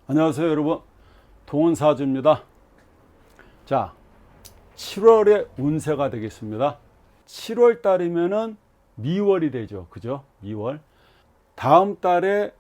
안녕하세요 여러분, 동원사주입니다. 자, 7월의 운세가 되겠습니다. 7월 달이면은 미월이 되죠, 그죠? 미월. 다음 달에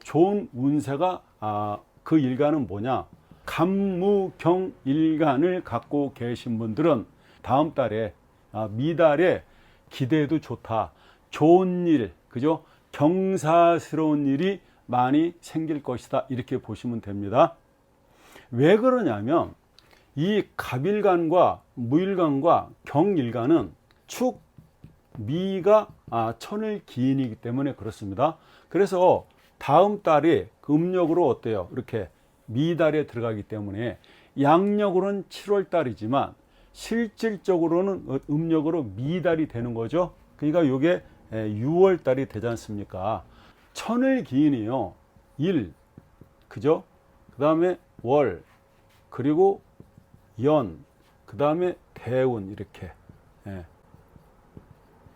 좋은 운세가 그 일간은 뭐냐? 간무경 일간을 갖고 계신 분들은 다음 달에 미달에 기대해도 좋다, 좋은 일, 그죠? 경사스러운 일이 많이 생길 것이다, 이렇게 보시면 됩니다. 왜 그러냐면 이 갑일간과 무일간과 경일간은 축 미가 천을 기인이기 때문에 그렇습니다. 그래서 다음 달이 음력으로 어때요? 이렇게 미달에 들어가기 때문에 양력으로는 7월 달이지만 실질적으로는 음력으로 미달이 되는 거죠. 그러니까 이게 6월 달이 되지 않습니까? 천을 기인이요, 일, 그죠? 그 다음에 월, 그리고 연, 그 다음에 대운, 이렇게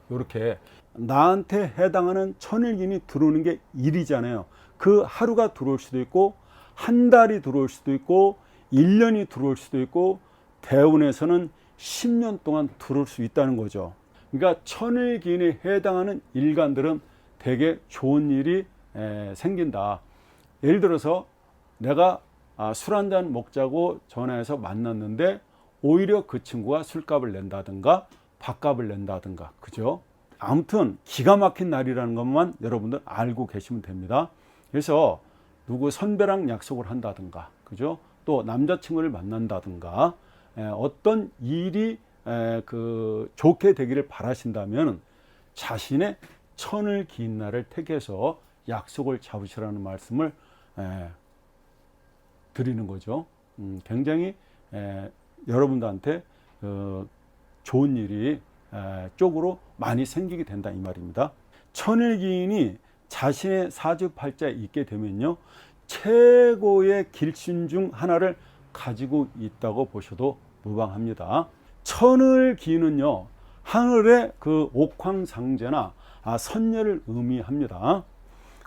이렇게 나한테 해당하는 천일기인이 들어오는 게 일이잖아요. 그 하루가 들어올 수도 있고 한 달이 들어올 수도 있고 1년이 들어올 수도 있고 대운에서는 10년 동안 들어올 수 있다는 거죠. 그러니까 천일기인에 해당하는 일간들은 되게 좋은 일이 생긴다. 예를 들어서 내가 술 한잔 먹자고 전화해서 만났는데 오히려 그 친구가 술값을 낸다든가 밥값을 낸다든가, 그죠? 아무튼 기가 막힌 날이라는 것만 여러분들 알고 계시면 됩니다. 그래서 누구 선배랑 약속을 한다든가, 그죠? 또 남자친구를 만난다든가 어떤 일이 좋게 되기를 바라신다면 자신의 천을 기인 날을 택해서 약속을 잡으시라는 말씀을 드리는 거죠. 굉장히 여러분들한테 좋은 일이 쪽으로 많이 생기게 된다, 이 말입니다. 천일기인이 자신의 사주팔자에 있게 되면요, 최고의 길신 중 하나를 가지고 있다고 보셔도 무방합니다. 천을기인은요, 하늘의 그 옥황상제나 선녀를 의미합니다.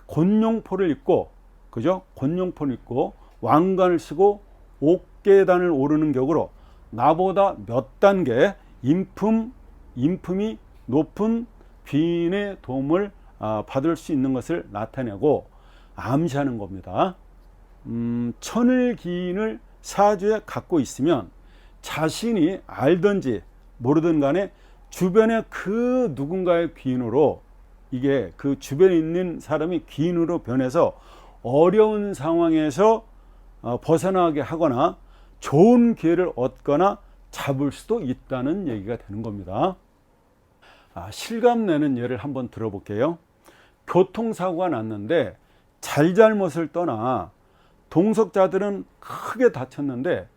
곤룡포를 입고, 그죠? 곤룡포를 입고 왕관을 쓰고 옥계단을 오르는 격으로 나보다 몇 단계 인품이 높은 귀인의 도움을 받을 수 있는 것을 나타내고 암시하는 겁니다. 천을기인을 사주에 갖고 있으면 자신이 알든지 모르든 간에 주변에 그 누군가의 귀인으로, 이게 그 주변에 있는 사람이 귀인으로 변해서 어려운 상황에서 벗어나게 하거나 좋은 기회를 얻거나 잡을 수도 있다는 얘기가 되는 겁니다. 실감내는 예를 한번 들어볼게요. 교통사고가 났는데 잘잘못을 떠나 동석자들은 크게 다쳤는데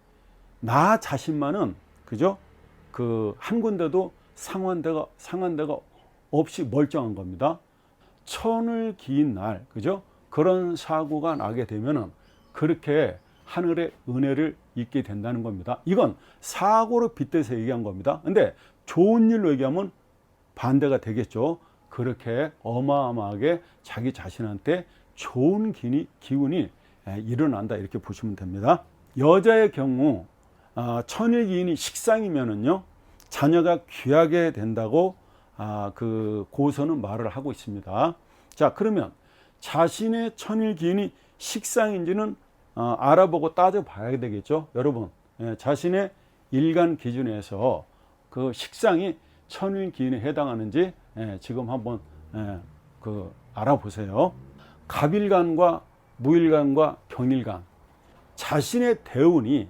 나 자신만은, 그죠? 그 한 군데도 상한 데가 없이 멀쩡한 겁니다. 천을 기인 날, 그죠? 그런 사고가 나게 되면은 그렇게 하늘의 은혜를 입게 된다는 겁니다. 이건 사고로 빗대서 얘기한 겁니다. 근데 좋은 일로 얘기하면 반대가 되겠죠. 그렇게 어마어마하게 자기 자신한테 좋은 기운이 일어난다, 이렇게 보시면 됩니다. 여자의 경우 천일기인이 식상이면은요, 자녀가 귀하게 된다고 그 고서는 말을 하고 있습니다. 자, 그러면 자신의 천일기인이 식상인지는 알아보고 따져봐야 되겠죠. 여러분, 자신의 일간 기준에서 그 식상이 천일기인에 해당하는지 지금 한번 알아보세요. 갑일간과 무일간과 경일간, 자신의 대운이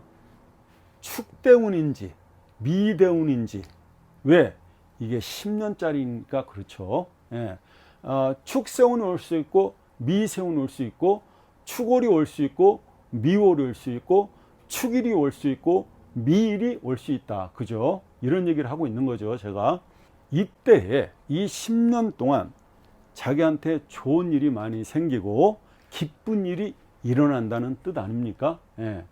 축대운인지 미대운인지, 왜? 이게 10년짜리니까 그렇죠. 축세운이 올 수 있고 미세운이 올 수 있고 축월이 올 수 있고 미월이 올 수 있고 축일이 올 수 있고 미일이 올 수 있다, 그죠? 이런 얘기를 하고 있는 거죠. 제가 이때에 이 10년 동안 자기한테 좋은 일이 많이 생기고 기쁜 일이 일어난다는 뜻 아닙니까?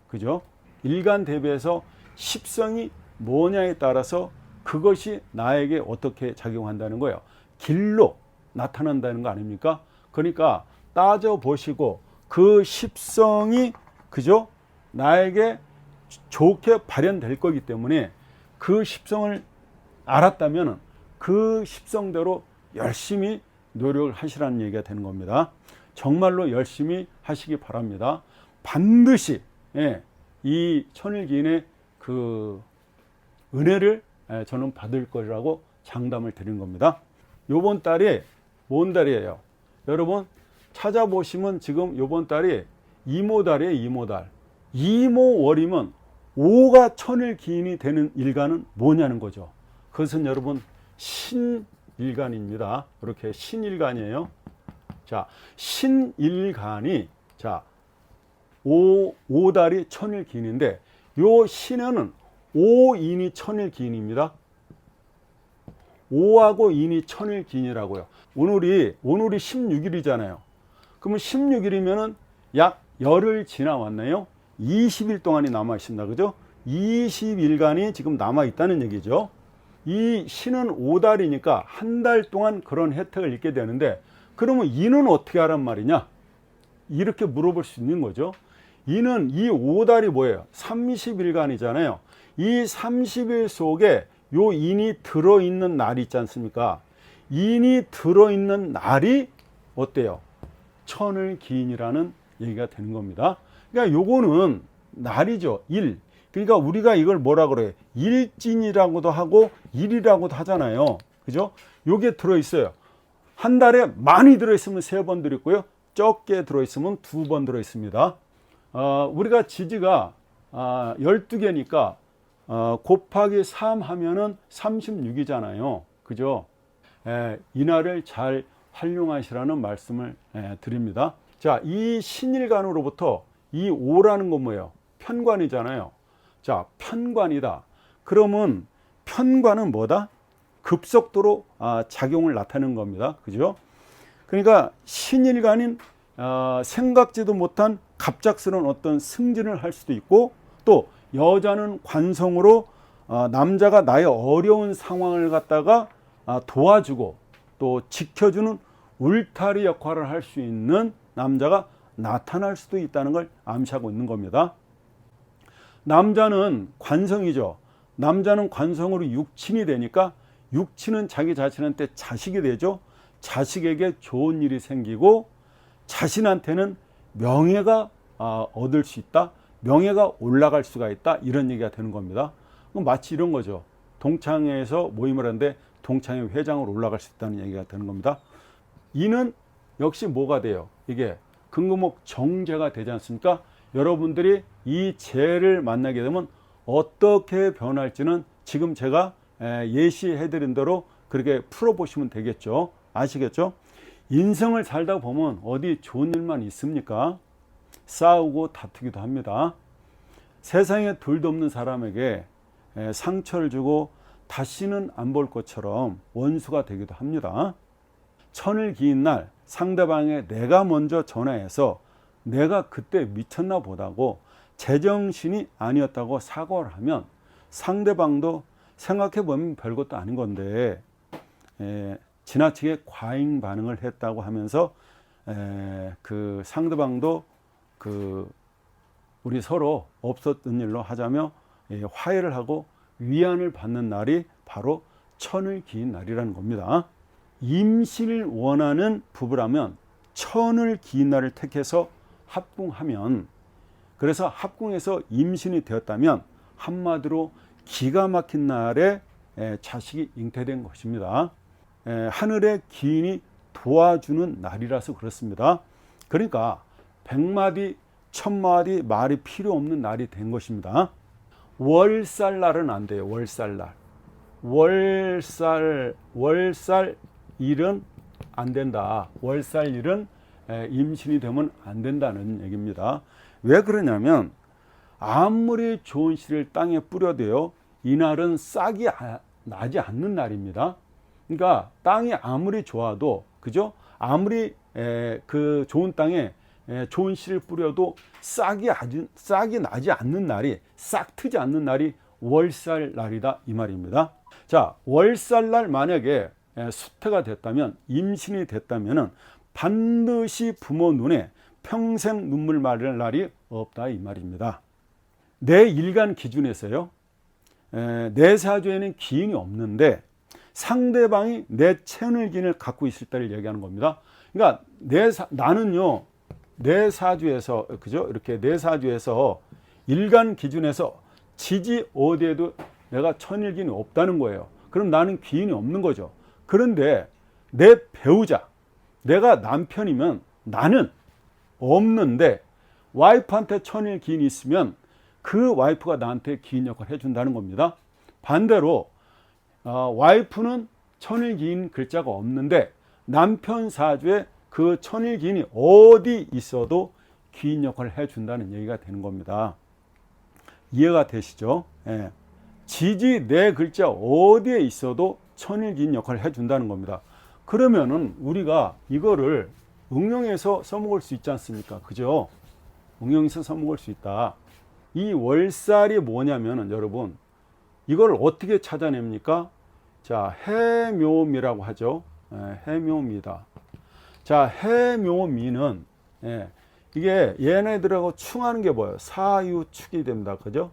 그죠? 일간 대비해서 십성이 뭐냐에 따라서 그것이 나에게 어떻게 작용한다는 거예요. 길로 나타난다는 거 아닙니까? 그러니까 따져보시고 그 십성이 그죠? 나에게 좋게 발현될 거기 때문에 그 십성을 알았다면 그 십성대로 열심히 노력을 하시라는 얘기가 되는 겁니다. 정말로 열심히 하시기 바랍니다. 반드시 이 천일기인의 그 은혜를 저는 받을 거라고 장담을 드린 겁니다. 요번 달이 뭔 달이에요? 여러분 찾아보시면 지금 요번 달이 이모달이에요. 이모달. 이모월이면 5가 천일기인이 되는 일간은 뭐냐는 거죠. 그것은 여러분 신일간입니다. 이렇게 신일간이에요. 자, 신일간이 자 5달이 천일기인인데 요 신에는 5인이 천일기인입니다. 5하고 인이 천일기인이라고요. 오늘이 16일이잖아요. 그러면 16일이면은 약 열흘 지나왔네요. 20일 동안이 남아 있습니다. 그죠? 20일간이 지금 남아 있다는 얘기죠. 이 신은 5달이니까 한 달 동안 그런 혜택을 입게 되는데 그러면 이는 어떻게 하란 말이냐? 이렇게 물어볼 수 있는 거죠. 이는 이 5달이 뭐예요? 30일간이잖아요. 이 30일 속에 요 인이 들어있는 날이 있지 않습니까? 인이 들어있는 날이 어때요? 천을기인이라는 얘기가 되는 겁니다. 그러니까 요거는 날이죠. 일. 그러니까 우리가 이걸 뭐라 그래요? 일진이라고도 하고 일이라고도 하잖아요. 그죠? 요게 들어있어요. 한 달에 많이 들어있으면 3번 들어있고요. 적게 들어있으면 2번 들어있습니다. 우리가 지지가 12개니까 곱하기 3 하면은 36이잖아요. 그죠? 이날을 잘 활용하시라는 말씀을 드립니다. 자, 이 신일간으로부터 이 5라는 건 뭐예요? 편관이잖아요. 자, 편관이다. 그러면 편관은 뭐다? 급속도로 작용을 나타내는 겁니다. 그죠? 그러니까 신일간인 생각지도 못한 갑작스러운 어떤 승진을 할 수도 있고 또 여자는 관성으로 남자가 나의 어려운 상황을 갖다가 도와주고 또 지켜주는 울타리 역할을 할 수 있는 남자가 나타날 수도 있다는 걸 암시하고 있는 겁니다. 남자는 관성이죠. 남자는 관성으로 육친이 되니까 육친은 자기 자신한테 자식이 되죠. 자식에게 좋은 일이 생기고 자신한테는 명예가 얻을 수 있다. 명예가 올라갈 수가 있다. 이런 얘기가 되는 겁니다. 마치 이런 거죠. 동창회에서 모임을 하는데 동창회 회장으로 올라갈 수 있다는 얘기가 되는 겁니다. 이는 역시 뭐가 돼요? 이게 금금목 정제가 되지 않습니까? 여러분들이 이 재를 만나게 되면 어떻게 변할지는 지금 제가 예시해 드린 대로 그렇게 풀어보시면 되겠죠. 아시겠죠? 인생을 살다 보면 어디 좋은 일만 있습니까? 싸우고 다투기도 합니다. 세상에 둘도 없는 사람에게 상처를 주고 다시는 안 볼 것처럼 원수가 되기도 합니다. 천일기인 날 상대방에 내가 먼저 전화해서 내가 그때 미쳤나 보다고 제정신이 아니었다고 사과를 하면 상대방도 생각해보면 별것도 아닌 건데 지나치게 과잉 반응을 했다고 하면서 그 상대방도 그 우리 서로 없었던 일로 하자며 화해를 하고 위안을 받는 날이 바로 천을기인 날이라는 겁니다. 임신을 원하는 부부라면 천을기인 날을 택해서 합궁하면, 그래서 합궁해서 임신이 되었다면 한마디로 기가 막힌 날에 자식이 잉태된 것입니다. 하늘의 기인이 도와주는 날이라서 그렇습니다. 그러니까 100마디 1000마디 말이 필요 없는 날이 된 것입니다. 월살날은 안 돼요. 월살날. 월살 일은 안 된다. 월살 일은 임신이 되면 안 된다는 얘기입니다. 왜 그러냐면 아무리 좋은 씨를 땅에 뿌려도요, 이날은 싹이 나지 않는 날입니다. 그러니까 땅이 아무리 좋아도, 그죠? 아무리 그 좋은 땅에 좋은 씨를 뿌려도 싹이 나지 않는 날이, 싹 트지 않는 날이 월살 날이다, 이 말입니다. 자, 월살 날 만약에 수태가 됐다면, 임신이 됐다면은 반드시 부모 눈에 평생 눈물 마를 날이 없다 이 말입니다. 내 일간 기준에서요, 내 사주에는 기인이 없는데 상대방이 내 천일기인을 갖고 있을 때를 얘기하는 겁니다. 그러니까 나는요, 내 사주에서, 그죠? 이렇게 내 사주에서 일간 기준에서 지지 어디에도 내가 천일기인이 없다는 거예요. 그럼 나는 기인이 없는 거죠. 그런데 내 배우자, 내가 남편이면 나는 없는데 와이프한테 천일 기인이 있으면 그 와이프가 나한테 기인 역할을 해준다는 겁니다. 반대로 와이프는 천일 기인 글자가 없는데 남편 사주에 그 천일 기인이 어디 있어도 기인 역할을 해준다는 얘기가 되는 겁니다. 이해가 되시죠? 예. 지지 네 글자 어디에 있어도 천일 기인 역할을 해준다는 겁니다. 그러면은 우리가 이거를 응용해서 써먹을 수 있지 않습니까? 그죠? 응용해서 써먹을 수 있다. 이 월살이 뭐냐면은 여러분, 이걸 어떻게 찾아냅니까? 자, 해묘미라고 하죠. 해묘미다. 자, 해묘미는 이게 얘네들하고 충하는 게 뭐예요? 사유축이 됩니다. 그죠?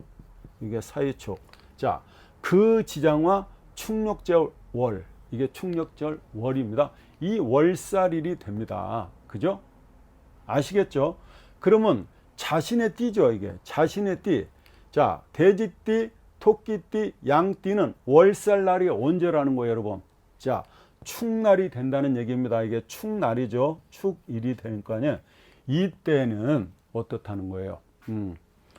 이게 사유축. 자, 그 지장화 충력절 월, 이게 충력절 월입니다. 이 월살일이 됩니다. 그죠? 아시겠죠? 그러면 자신의 띠죠, 이게. 자신의 띠. 자, 돼지띠, 토끼띠, 양띠는 월살날이 언제라는 거예요, 여러분? 자, 축날이 된다는 얘기입니다. 이게 축날이죠. 축일이 되니까요. 이때는 어떻다는 거예요?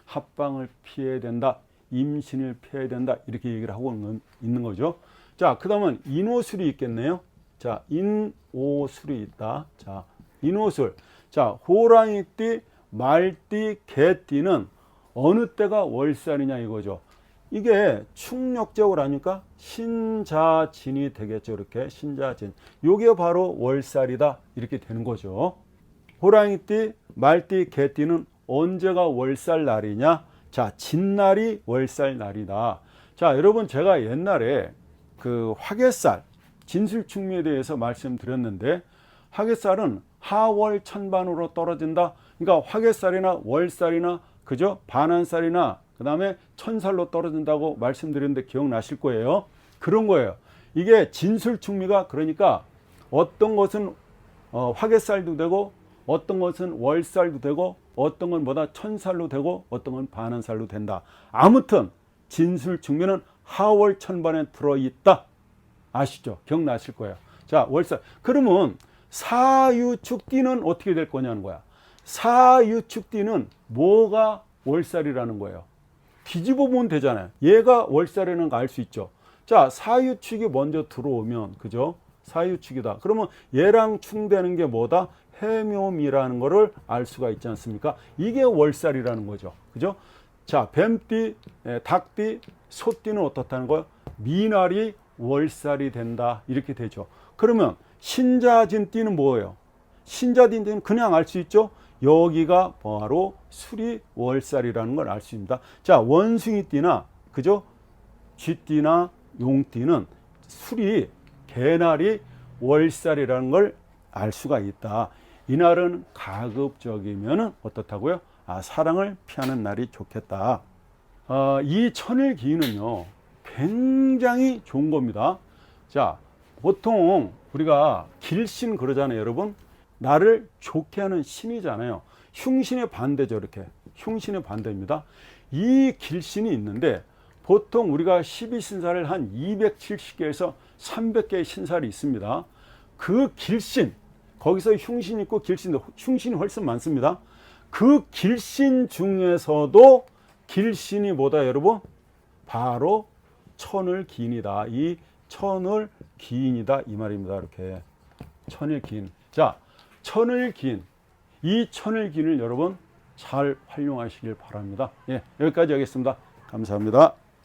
합방을 피해야 된다. 임신을 피해야 된다. 이렇게 얘기를 하고 있는 거죠. 자, 그 다음은 인호술이 있겠네요. 자, 인오술이 있다. 자, 인오술. 자, 호랑이띠, 말띠, 개띠는 어느 때가 월살이냐 이거죠. 이게 축력적으로 하니까 신자진이 되겠죠. 이렇게 신자진. 요게 바로 월살이다. 이렇게 되는 거죠. 호랑이띠, 말띠, 개띠는 언제가 월살 날이냐? 자, 진날이 월살 날이다. 자, 여러분 제가 옛날에 그 화개살, 진술충미에 대해서 말씀드렸는데 화개살은 하월 천반으로 떨어진다. 그러니까 화개살이나 월살이나 그죠? 반한살이나 그 다음에 천살로 떨어진다고 말씀드렸는데 기억나실 거예요. 그런 거예요. 이게 진술충미가 그러니까 어떤 것은 화개살도 되고 어떤 것은 월살도 되고 어떤 건 뭐다 천살로 되고 어떤 건 반한살로 된다. 아무튼 진술충미는 하월 천반에 들어있다. 아시죠? 기억나실 거예요. 자, 월살. 그러면 사유축띠는 어떻게 될 거냐는 거야. 사유축띠는 뭐가 월살이라는 거예요. 뒤집어 보면 되잖아요. 얘가 월살이라는 거 알 수 있죠. 자, 사유축이 먼저 들어오면, 그죠? 사유축이다. 그러면 얘랑 충되는 게 뭐다? 해묘미라는 거를 알 수가 있지 않습니까? 이게 월살이라는 거죠. 그죠? 자, 뱀띠, 닭띠, 소띠는 어떻다는 거예요? 미날이 월살이 된다. 이렇게 되죠. 그러면 신자진띠는 뭐예요? 신자진띠는 그냥 알 수 있죠? 여기가 바로 술이 월살이라는 걸 알 수 있습니다. 자, 원숭이띠나 그죠? 쥐띠나 용띠는 술이 개날이 월살이라는 걸 알 수가 있다. 이날은 가급적이면 어떻다고요? 사랑을 피하는 날이 좋겠다. 이 천일기인은요 굉장히 좋은 겁니다. 자, 보통 우리가 길신 그러잖아요, 여러분. 나를 좋게 하는 신이잖아요. 흉신의 반대죠, 이렇게. 흉신의 반대입니다. 이 길신이 있는데 보통 우리가 12신사를 한 270개에서 300개의 신사를 있습니다. 그 길신, 거기서 흉신 있고 길신, 흉신이 훨씬 많습니다. 그 길신 중에서도 길신이 뭐다, 여러분? 바로 천을기인이다. 이 천을기인이다 이 말입니다. 이렇게 천을기인. 자, 천을기인. 이 천을기인을 여러분 잘 활용하시길 바랍니다. 예, 여기까지 하겠습니다. 감사합니다.